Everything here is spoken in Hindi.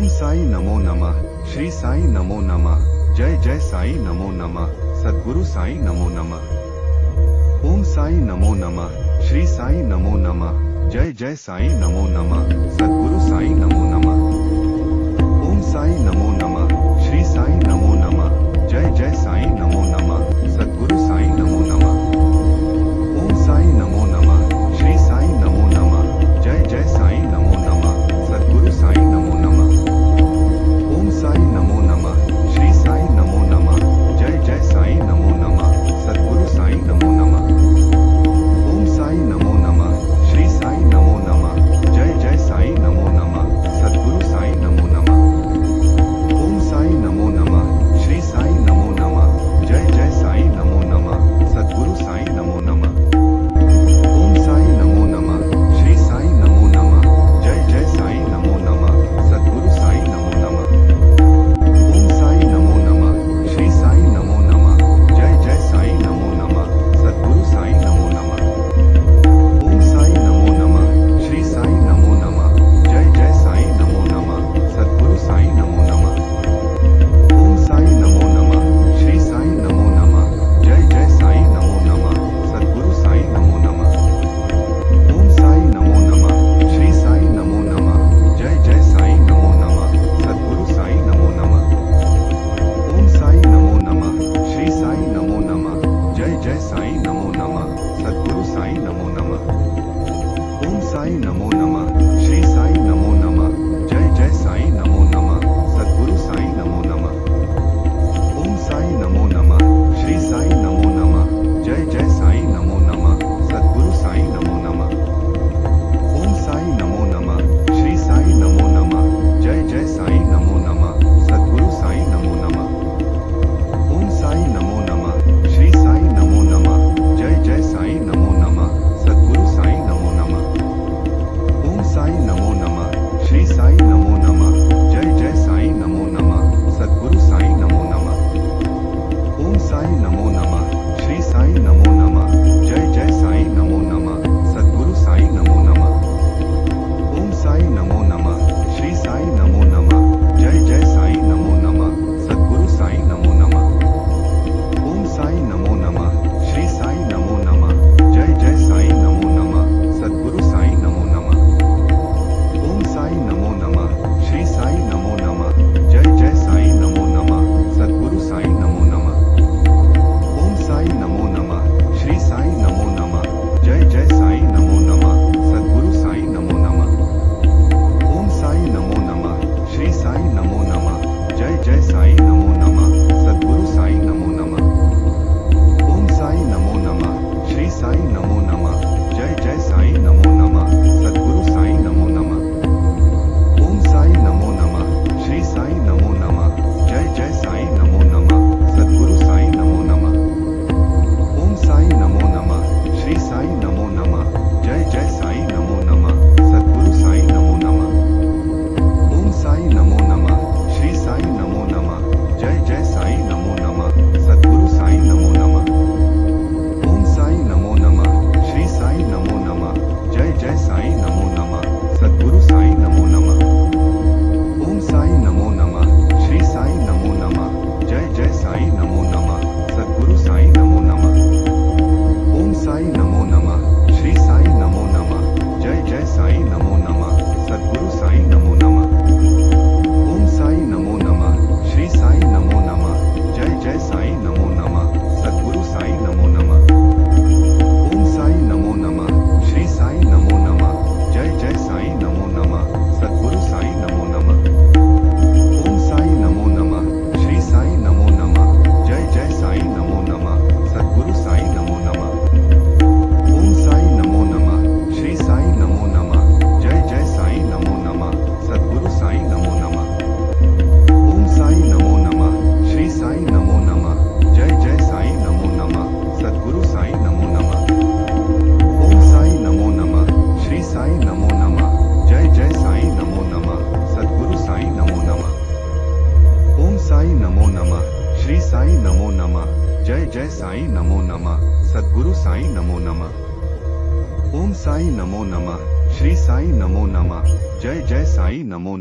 ओम साई नमो नमः। श्री साई नमो नमः। जय जय साई नमो नमः। सद्गुरु साई नमो नमः। ओम साई नमो नमः। श्री साई नमो नमः। जय जय साई नमो नमः। सद्गुरु साई नमो नमः। ओम साई नमो नमः। श्री साई नमो नमः। जय जय साई नमो नमः। सद्गुरु साई नमो नमः। ओम साई नमो नमः। श्री साई नमो नमः। जय जय साई नमो नमः। सद्गुरु साई नमो नमः। ओम साई नमो नमः। श्री साई नमो नमः। जय जय साई नमो नमः। सद्गुरु साई नमो नमः। ओम साई नमो नमः। श्री साई नमो नमः। जय जय साई नमो नमः। सद्गुरु साई नमो नमः। ओम साई नमो नमः। श्री साई नमो नमः। जय जय साई नमो नमः। सद्गुरु साई नमो नमः। ओम साई नमो नमः। श्री साई नमो नमः। जय जय साई नमो नमः। सद्गुरु साई नमो नमः। ओम साई नमो नमः। श्री साई नमो नमः। जय जय साई नमो नमः। सद्गुरु साई नमो नमः। ओम साई नमो नमः। श्री साई नमो नमः। जय जय साई नमो नमः। सद्गुरु साई नमो नमः। ओम साई नमो नमः। श्री साई नमो नमः। जय जय साई नमो नमः। सद्गुरु साई नमो नमः। ओम साई नमो नमः। श्री साई नमो नमः। जय जय साई नमो नमः। सद्गुरु साई नमो नमः। ओम साई नमो नमः। श्री साई नमो नमः। जय जय साई नमो नमः। सद्गुरु साई नमो नमः। ओम साई नमो नमः। श्री साई नमो नमः। जय जय साई नमो नमः। सद्गुरु साई नमो नमः। ओम साई नमो नमः। श्री साई नमो नमः। जय जय साई नमो नमः। सद्गुरु साई नमो नमः। ओम साई नमो नमः। श्री साई नमो नमः। जय जय साई नमो नमः। सद्गुरु साई नमो नमः। ओम साई नमो नमः। श्री साई नमो नमः। जय जय साई नमो नमः। सद्गुरु साई नमो नमः। ओम साई नमो नमः। श्री साई नमो नमः। जय जय साई नमो नमः। सद्गुरु साई नमो नमः। ओम साई नमो नमः। श्री साई नमो नमः। जय जय साई नमो नमः। सद्गुरु साई नमो नमः। ओम साई नमो नमः। श्री साई नमो नमः। जय जय साई नमो नमः। सद्गुरु साई नमो नमः। ओम साई नमो नमः। श्री साई नमो नमः। जय जय साई नमो नमः। सद्गुरु साई नमो नमः। ओम साई नमो नमः। श्री साई नमो नमः। जय जय साई नमो नमः। सद्गुरु साई नमो नमः। ओम साई नमो नमः। श्री साई नमो नमः। जय जय साई नमो नमः। सद्गुरु साई नमो नमः। ओम साई नमो नमः। श्री साई नमो नमः। जय जय साई नमो नमः। सद्गुरु साई नमो नमः। ओम साई नमो नमः। श्री साई नमो नमः। जय जय साई नमो नमः। सद्गुरु साई नमो नमः। ओम साई नमो नमः। श्री साई नमो नमः। जय जय साई नमो नमः। सद्गुरु साई नमो नमः। ओम साई नमो नमः। श्री साई नमो नमः। जय जय साई नमो नमः। सद्गुरु साई नमो नमः। ओम साई नमो नमः। श्री साई नमो नमः। जय जय साई नमो नमः। सद्गुरु साई नमो नमः। ओम साई नमो नमः। श्री साई नमो नमः। जय जय साई नमो नमः। सद्गुरु साई नमो नमः। ओम साई नमो नमः। श्री साई नमो नमः। जय जय साई नमो नमः। सद्गुरु साई नमो नमः। ओम साई नमो नमः। श्री साई नमो नमः। जय जय साई नमो नमः। सद्गुरु साई नमो नमः। ओम साई नमो नमः। श्री साई नमो नमः। जय जय साई नमो नमः। सद्गुरु साई नमो नमः। ओम साई नमो नमः। श्री साई नमो नमः। जय जय साई नमो नमः। सद्गुरु साई नमो नमः। ओम साई नमो नमः। श्री साई नमो नमः। जय जय साई नमो नमः। सद्गुरु साई नमो नमः। ओम साई नमो नमः। श्री साई नमो नमः। जय जय साई नमो नमः। सद्गुरु साई नमो नमः। ओम साई नमो नमः। श्री साई नमो नमः। जय जय साई नमो नमः। सद्गुरु साई नमो नमः। ओम साई नमो नमः। श्री साई नमो नमः। जय जय साई नमो नमः। सद्गुरु साई नमो नमः। ओम साई नमो नमः। श्री साई नमो नमः। जय जय साई नमो नमः। सद्गुरु साई नमो नमः। ओम साई नमो नमः। श्री साई नमो नमः। जय जय साई नमो